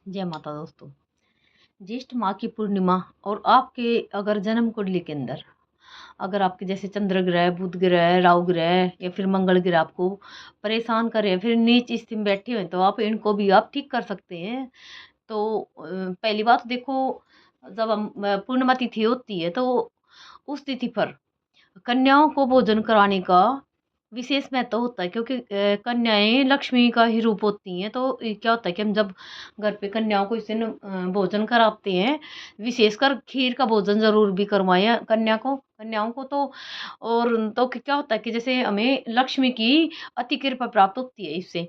जय माता दोस्तों। ज्येष्ठ माह की पूर्णिमा और आपके अगर जन्म कुंडली के अंदर अगर आपके जैसे चंद्र ग्रह, बुध ग्रह, राहु ग्रह या फिर मंगल ग्रह आपको परेशान करे, फिर नीच स्थिति में बैठे हुए, तो आप इनको भी आप ठीक कर सकते हैं। तो पहली बात देखो, जब हम पूर्णिमा तिथि होती है तो उस तिथि पर कन्याओं को भोजन कराने का विशेष महत्व होता है, क्योंकि कन्याएं लक्ष्मी का ही रूप होती हैं। तो क्या होता है कि हम जब घर पे कन्याओं को इस दिन भोजन कराते हैं, विशेषकर खीर का भोजन जरूर भी करवाएं कन्याओं को। तो और तो क्या होता है कि जैसे हमें लक्ष्मी की अति कृपा प्राप्त होती है इससे।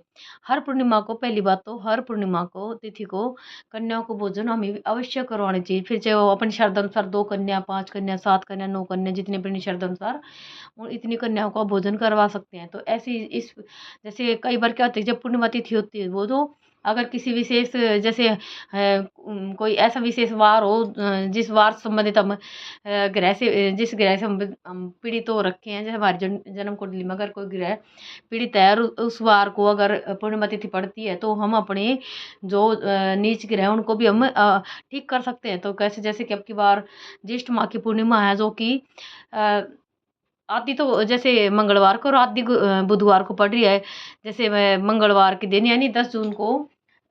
हर पूर्णिमा को, पहली बात तो हर पूर्णिमा को तिथि को कन्याओं को भोजन हमें अवश्य करवाना चाहिए। फिर चाहे वो अपनी श्रद्धा अनुसार 2 कन्या, 5 कन्या, 7 कन्या, 9 कन्या, जितनी अपनी श्रद्धा अनुसार और इतनी कन्याओं का भोजन करवा सकते हैं। तो ऐसी इस जैसे कई बार क्या होता है, जब पूर्णिमा तिथि होती है वो तो अगर किसी विशेष जैसे कोई ऐसा विशेष वार हो, जिस वार से संबंधित हम ग्रह से जिस ग्रह से हम पीड़ित हो रखे हैं, जैसे हमारी जन्म कुंडली में अगर कोई ग्रह पीड़ित है और उस वार को अगर पूर्णिमा तिथि पड़ती है, तो हम अपने जो नीच ग्रह हैं उनको भी हम ठीक कर सकते हैं। तो कैसे, जैसे कि अब की बार ज्येष्ठ माह की पूर्णिमा है, जो कि आदि तो जैसे मंगलवार को और आदि बुधवार को पड़ रही है। जैसे मंगलवार के दिन यानी 10 जून को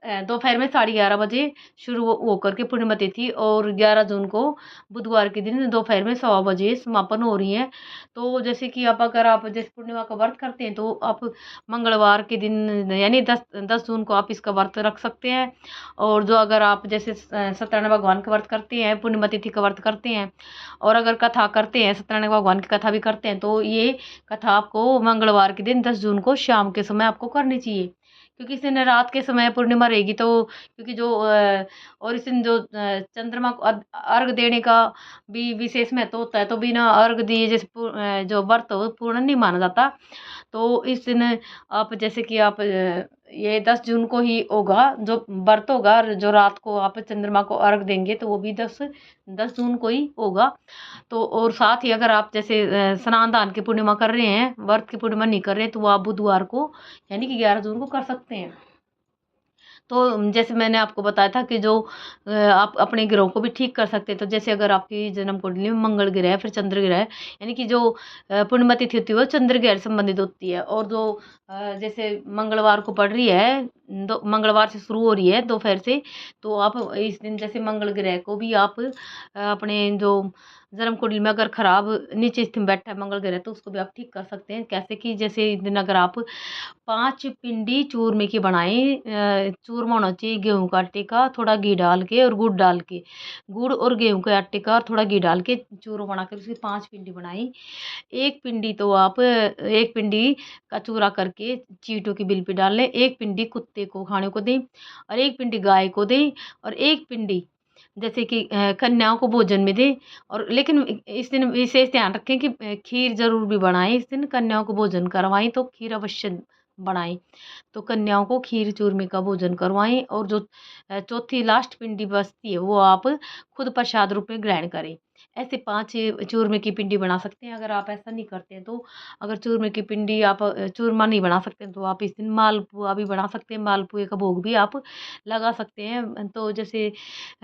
दोपहर में 11:30 बजे शुरू हो करके पूर्णिमा तिथि, और 11 जून को बुधवार के दिन दोपहर में 1:15 बजे समापन हो रही है। तो जैसे कि आप अगर आप जैसे पूर्णिमा का व्रत करते हैं, तो आप मंगलवार के दिन यानी 10 जून को आप इसका व्रत रख सकते हैं। और जो अगर आप जैसे सत्यनारायण भगवान का व्रत करते हैं, पूर्णिमा तिथि का व्रत करते हैं, और अगर कथा करते हैं, सत्यनारायण भगवान की कथा भी करते हैं, तो ये कथा आपको मंगलवार के दिन 10 जून को शाम के समय आपको करनी चाहिए। क्योंकि इस दिन रात के समय पूर्णिमा रहेगी, तो क्योंकि जो और इस दिन जो चंद्रमा को अर्घ देने का भी विशेष महत्व होता है। तो बिना अर्घ दिए जैसे जो व्रत हो पूर्ण नहीं माना जाता। तो इस दिन आप जैसे कि आप ये 10 जून को ही होगा जो व्रत होगा, और जो रात को आप चंद्रमा को अर्घ देंगे तो वो भी 10 जून को ही होगा। तो और साथ ही अगर आप जैसे स्नान दान की पूर्णिमा कर रहे हैं, व्रत की पूर्णिमा नहीं कर रहे हैं, तो वो आप बुधवार को यानी कि 11 जून को कर सकते हैं। तो जैसे मैंने आपको बताया था कि जो आप अपने ग्रहों को भी ठीक कर सकते हैं। तो जैसे अगर आपकी जन्म कुंडली में मंगल ग्रह है, फिर चंद्र ग्रह है, यानी कि जो पूर्णिमा तिथि होती है वो चंद्र ग्रह से संबंधित होती है। और जो जैसे मंगलवार को पड़ रही है, मंगलवार से शुरू हो रही है दोपहर से, तो आप इस दिन जैसे मंगल ग्रह को भी आप अपने जो जन्म कुंडली में अगर खराब नीचे स्थिति में बैठा है मंगल ग्रह, तो उसको भी आप ठीक कर सकते हैं। कैसे कि जैसे इस दिन अगर आप 5 पिंडी चूरमे की बनाएं, चूरमा होना चाहिए गेहूं का आटे का, थोड़ा घी डाल के और गुड़ डाल के, गुड़ और गेहूं के आटे का और थोड़ा घी डाल के चूरमा बना कर उसकी 5 पिंडी बनाई। एक पिंडी तो आप एक पिंडी का चूरा करके चींटों की बिल पे डाल लें, एक पिंडी कुत्ते को खाने को दें, और एक पिंडी गाय को दें, और एक पिंडी जैसे कि कन्याओं को भोजन में दें। और लेकिन इस दिन विशेष ध्यान रखें कि खीर जरूर भी बनाएं, इस दिन कन्याओं को भोजन करवाएं तो खीर अवश्य बनाएं। तो कन्याओं को खीर चूरमे का भोजन करवाएं, और जो चौथी लास्ट पिंडी बचती है वो आप खुद प्रसाद रूप में ग्रहण करें। ऐसे 5 चूरमे की पिंडी बना सकते हैं। अगर आप ऐसा नहीं करते हैं, तो अगर चूरमे की पिंडी आप चूरमा नहीं बना सकते हैं, तो आप इस दिन मालपुआ भी बना सकते हैं, मालपुए का भोग भी आप लगा सकते हैं। तो जैसे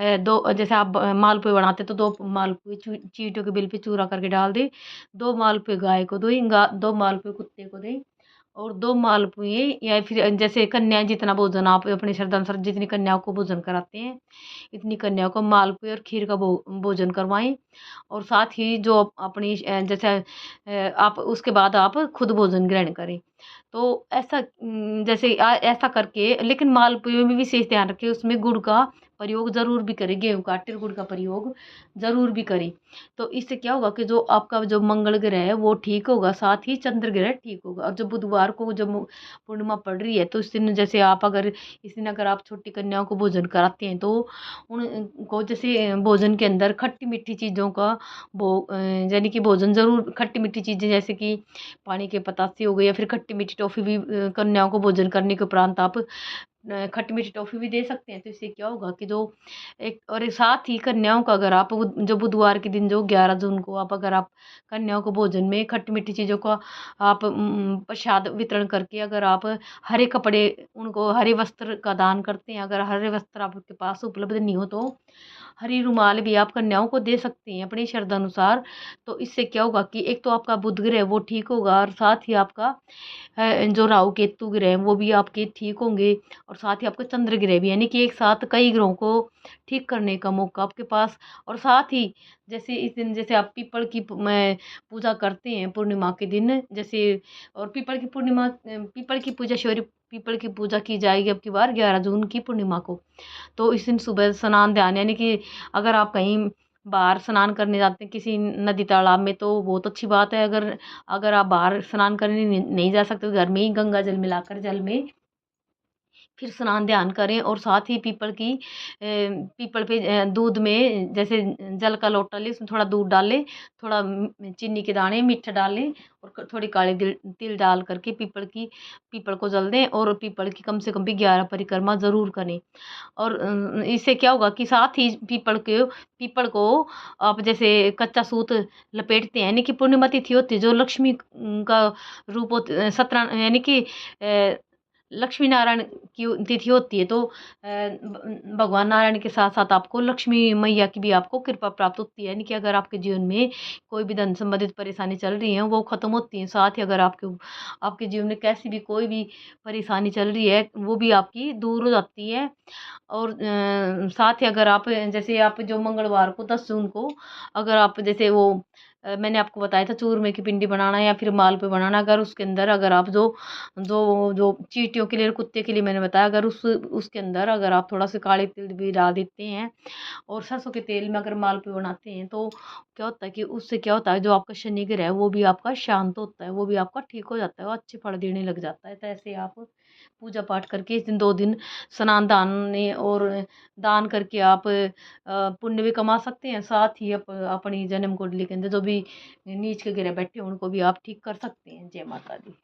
दो जैसे आप मालपुए बनाते हैं, तो 2 मालपुए चींटों के बिल पे चूरा करके डाल दें, 2 मालपुए गाय को दें, 2 मालपुए कुत्ते को दें, और 2 मालपुए या फिर जैसे कन्याएं जितना भोजन आप अपने श्रद्धानुसार जितनी कन्याओं को भोजन कराते हैं, इतनी कन्याओं को मालपुए और खीर का भोजन करवाएं। और साथ ही जो अपनी जैसे आप उसके बाद आप खुद भोजन ग्रहण करें। तो ऐसा जैसे ऐसा करके, लेकिन मालपुए में भी विशेष ध्यान रखें, उसमें गुड़ का प्रयोग ज़रूर भी करें, गेहूँ का आटे और गुड़ का प्रयोग ज़रूर भी करें। तो इससे क्या होगा कि जो आपका जो मंगल ग्रह है वो ठीक होगा, साथ ही चंद्र ग्रह ठीक होगा। और जो बुधवार को जब पूर्णिमा पड़ रही है, तो इस दिन जैसे आप अगर इस दिन अगर आप छोटी कन्याओं को भोजन कराते हैं, तो उनको जैसे भोजन के अंदर खट्टी मीठी चीज़ों का यानी कि भोजन ज़रूर, खट्टी मीठी चीज़ें जैसे कि पानी के पतासे हो गए, या फिर खट्टी मीठी टॉफ़ी भी कन्याओं को भोजन करने के उपरांत आप खट्टी मीठी टॉफ़ी भी दे सकते हैं। तो इससे क्या होगा कि जो एक और साथ ही कन्याओं का अगर आप जो बुधवार के दिन जो 11 जून को आप अगर आप कन्याओं को भोजन में खट्टी मीठी चीज़ों का आप प्रसाद वितरण करके अगर आप हरे कपड़े उनको हरे वस्त्र का दान करते हैं, अगर हरे वस्त्र आपके पास उपलब्ध नहीं हो तो हरी रुमाल भी आप कन्याओं को दे सकते हैं अपनी श्रद्धा अनुसार। तो इससे क्या होगा कि एक तो आपका बुध ग्रह वो ठीक होगा और साथ ही आपका जो राहु केतु ग्रह हैं वो भी आपके ठीक होंगे और साथ ही आपका चंद्र ग्रह भी, यानी कि एक साथ कई ग्रहों को ठीक करने का मौका आपके पास। और साथ ही जैसे इस दिन जैसे आप पीपल की पूजा करते हैं पूर्णिमा के दिन, जैसे और पीपल की पूर्णिमा पीपल की पूजा सॉरी पीपल की पूजा की जाएगी अब की बार 11 जून की पूर्णिमा को। तो इस दिन सुबह स्नान ध्यान, यानी कि अगर आप कहीं बाहर स्नान करने जाते हैं किसी नदी तालाब में तो बहुत अच्छी बात है। अगर अगर आप बाहर स्नान करने नहीं जा सकते तो घर में ही गंगा जल मिलाकर जल में फिर स्नान ध्यान करें। और साथ ही पीपल पे दूध में जैसे जल का लोटा लें, उसमें थोड़ा दूध डालें, थोड़ा चीनी के दाने मीठा डालें और थोड़ी काली तिल तिल डाल करके पीपल को जल दें और पीपल की कम से कम भी 11 परिक्रमा ज़रूर करें। और इससे क्या होगा कि साथ ही पीपल को आप जैसे कच्चा सूत लपेटते हैं, यानी कि पूर्णिमा तिथि होती है जो लक्ष्मी का रूप सत्यनारायण, यानी कि लक्ष्मी नारायण की तिथि होती है। तो भगवान नारायण के साथ साथ आपको लक्ष्मी मैया की भी आपको कृपा प्राप्त होती है, यानी कि अगर आपके जीवन में कोई भी धन संबंधित परेशानी चल रही है वो खत्म होती है। साथ ही अगर आपके आपके जीवन में कैसी भी कोई भी परेशानी चल रही है वो भी आपकी दूर हो जाती है। और साथ ही अगर आप जैसे आप जो मंगलवार को 10 जून को अगर आप जैसे वो मैंने आपको बताया था चूरमे की पिंडी बनाना या फिर मालपुए बनाना, अगर उसके अंदर अगर आप जो जो जो चींटियों के लिए और कुत्ते के लिए मैंने बताया, अगर उसके अंदर अगर आप थोड़ा सा काले तिल भी डाल देते हैं और सरसों के तेल में अगर मालपुए बनाते हैं तो क्या होता है कि उससे क्या होता है जो आपका शनि ग्रह है वो भी आपका शांत होता है, वो भी आपका ठीक हो जाता है, वो अच्छे फल देने लग जाता है। तो ऐसे आप पूजा पाठ करके इस दिन 2 दिन स्नान दान और दान करके आप पुण्य भी कमा सकते हैं। साथ ही अपनी जन्म कुंडली के अंदर जो भी नीच के ग्रह बैठे हैं उनको भी आप ठीक कर सकते हैं। जय माता दी।